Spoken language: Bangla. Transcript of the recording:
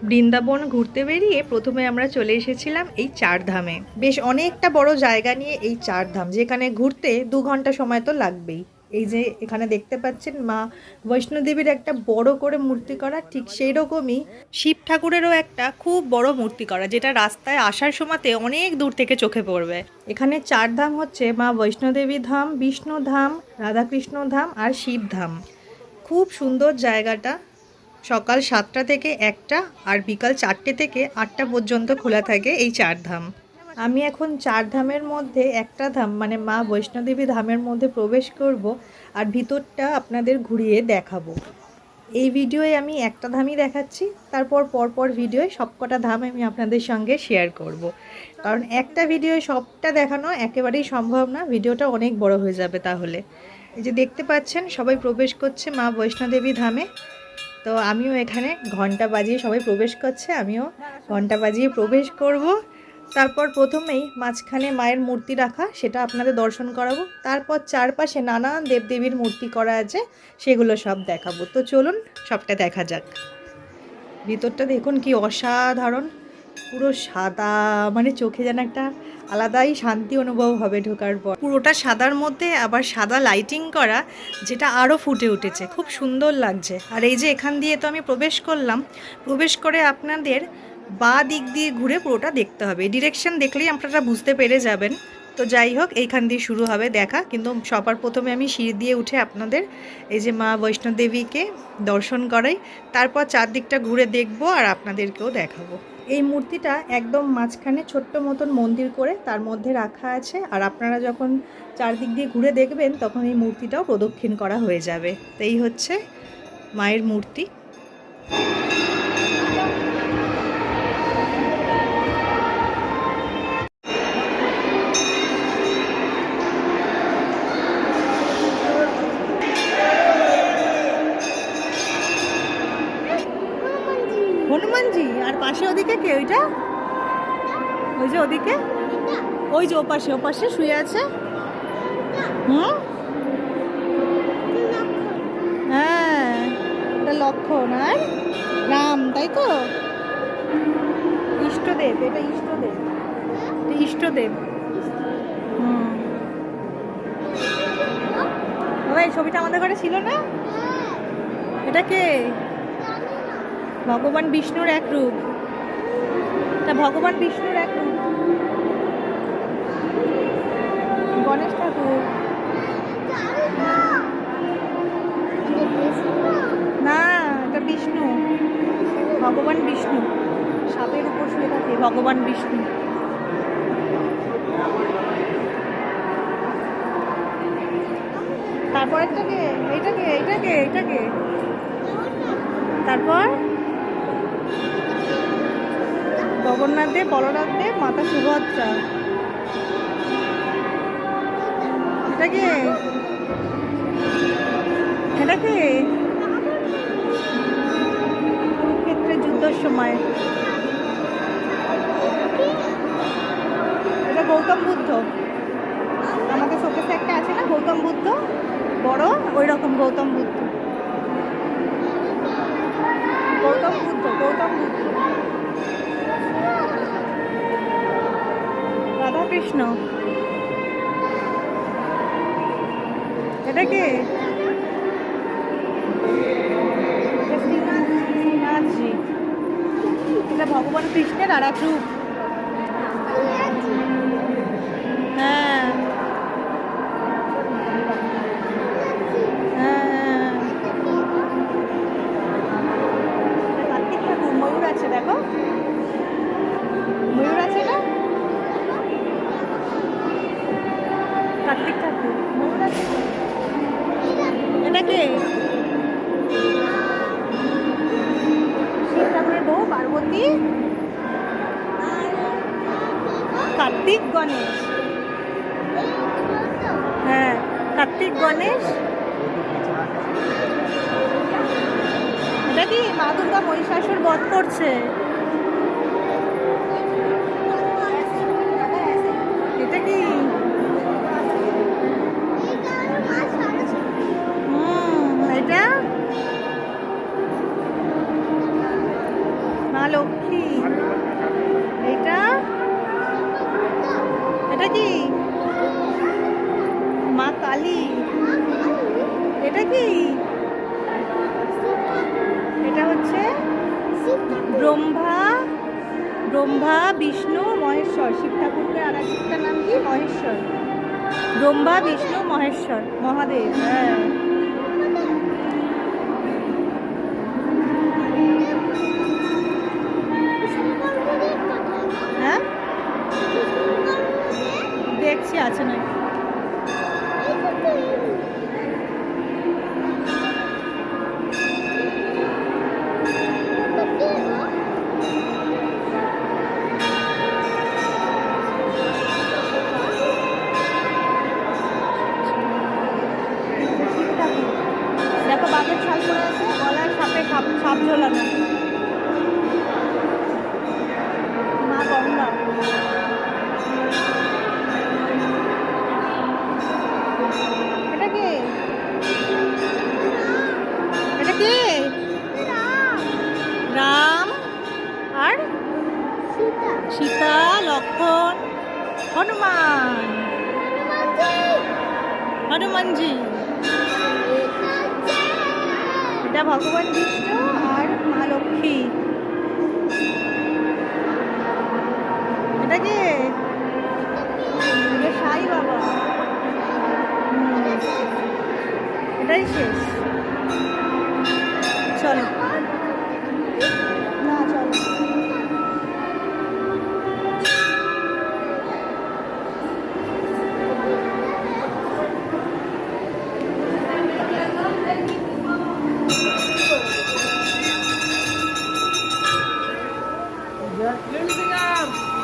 বৃন্দাবন ঘুরতে বেরিয়ে প্রথমে আমরা চলে এসেছিলাম এই চারধামে। বেশ অনেকটা বড় জায়গা নিয়ে এই চারধাম, যেখানে ঘুরতে 2 ঘন্টা সময় তো লাগবেই। এই যে এখানে দেখতে পাচ্ছেন মা বৈষ্ণোদেবীর একটা বড় করে মূর্তি করা, ঠিক সেই রকমই শিব ঠাকুরেরও একটা খুব বড় মূর্তি করা, যেটা রাস্তায় আসার সময়তে অনেক দূর থেকে চোখে পড়বে। এখানে চারধাম হচ্ছে মা বৈষ্ণোদেবী ধাম, বিষ্ণু ধাম, রাধাকৃষ্ণ ধাম আর শিব ধাম। খুব সুন্দর জায়গাটা। সকাল 7টা থেকে 1টা আর বিকাল 4টে থেকে 8টা পর্যন্ত খোলা থাকে এই চারধাম। আমি এখন চারধামের মধ্যে একটা ধাম মানে মা বৈষ্ণোদেবী ধামের মধ্যে প্রবেশ করব আর ভিতরটা আপনাদের ঘুরিয়ে দেখাবো। এই ভিডিওয়ে আমি একটা ধামই দেখাচ্ছি, তারপর পরপর ভিডিওয়ে সবকটা ধাম আমি আপনাদের সঙ্গে শেয়ার করব। কারণ একটা ভিডিওয়ে সবটা দেখানো একেবারেই সম্ভব না, ভিডিওটা অনেক বড় হয়ে যাবে তাহলে। এই যে দেখতে পাচ্ছেন সবাই প্রবেশ করছে মা বৈষ্ণোদেবী ধামে। তো আমিও এখানে ঘন্টা বাজিয়ে সবাই প্রবেশ করছে, আমিও ঘন্টা বাজিয়ে প্রবেশ করব। তারপর প্রথমেই মাঝখানে মায়ের মূর্তি রাখা, সেটা আপনাদের দর্শন করাবো। তারপর চারপাশে নানান দেবদেবীর মূর্তি করা আছে, সেগুলো সব দেখাবো। তো চলুন সবটা দেখা যাক। ভিতরটা দেখুন কি অসাধারণ, পুরো সাদা, মানে চোখে যেন একটা আলাদাই শান্তি অনুভব হবে ঢোকার পর। পুরোটা সাদার মধ্যে আবার সাদা লাইটিং করা, যেটা আরও ফুটে উঠেছে, খুব সুন্দর লাগছে। আর এই যে এখান দিয়ে তো আমি প্রবেশ করলাম, প্রবেশ করে আপনাদের বাঁ দিক দিয়ে ঘুরে পুরোটা দেখতে হবে। ডিরেকশন দেখলেই আপনারা বুঝতে পেরে যাবেন। তো যাই হোক, এইখান দিয়ে শুরু হবে দেখা, কিন্তু সবার প্রথমে আমি সিঁড়ি দিয়ে উঠে আপনাদের এই যে মা বৈষ্ণোদেবীকে দর্শন করাই, তারপর চারদিকটা ঘুরে দেখব আর আপনাদেরকেও দেখাবো। এই মূর্তিটা একদম মাঝখানে ছোট্ট মতন মন্দির করে তার মধ্যে রাখা আছে, আর আপনারা যখন চারদিক দিয়ে ঘুরে দেখবেন তখন এই মূর্তিটাও প্রদক্ষিণ করা হয়ে যাবে। তো এই হচ্ছে মায়ের মূর্তি। হনুমানজি, আর পাশে ওদিকে কে? ওইটা ওই যে ওদিকে, ওই যে ওপাশে ওপাশে শুয়ে আছে। হুম, হ্যাঁ, এটা লক্ষণ আর রাম, তাই তো? ইষ্টদেব, এটা ইষ্টদেব, এটা ইষ্টদেব। হুম, বাবা এই ছবিটা আমাদের ঘরে ছিল না? এটা কে? ভগবান বিষ্ণুর এক রূপ, এটা ভগবান বিষ্ণুর এক রূপ। গণেশ ঠাকুর না, এটা বিষ্ণু, ভগবান বিষ্ণু সাপের উপর শুয়ে থাকে ভগবান বিষ্ণু। তারপর এটাকে, এইটাকে এইটাকে এইটাকে তারপর জগন্নাথ দেব, বলরাম দেব, মাতা সুভদ্রা। এটাকে এটাকে কুরুক্ষেত্রের যুদ্ধের সময়। এটা গৌতম বুদ্ধ, আমাদের শোকেসে একটা আছে না গৌতম বুদ্ধ, বড় ওই রকম গৌতম বুদ্ধ, গৌতম বুদ্ধ, গৌতম বুদ্ধ। রাধাকৃষ্ণ, এটাকে শ্রীনাথজি, এটা ভগবান কৃষ্ণের আর এক রূপ। হ্যাঁ হ্যাঁ, কার্তিক ঠাকুর, ময়ূর আছে দেখো, ময়ূর আছে না? কার্তিক ঠাকুর, ময়ূর আছে। এটাকে শিব ঠাকুরের বউ পার্বতী, কার্তিক গণেশ। হ্যাঁ, কার্তিক গণেশ। এটা কি মা দুর্গা মহিষাসুর বধ করছে। এটা কি এটা মা লক্ষ্মী। এটা এটা কি? মা কালী। এটা কি? এটা হচ্ছে ব্রহ্মা, ব্রহ্মা বিষ্ণু মহেশ্বর। শিব ঠাকুরের আর একটা নাম কি? মহেশ্বর। ব্রহ্মা বিষ্ণু মহেশ্বর মহাদেব। হ্যাঁ, হ্যাঁ দেখছি আছে নাকি। দেখো বাঘের ছাল পরে আছে, গলায় সাপে সাপ ঝোলানো। মা গঙ্গা। এটা কি? এটা কি? রাম আর সীতা, লক্ষ্মণ, হনুমান, হনুমানজি। এটা ভগবান বিষ্ণু আর মা লক্ষ্মী। এটা কি? এটা সাই বাবা। এটাই শেষ। চলো না, চলো। Lihat, lihat, lihat.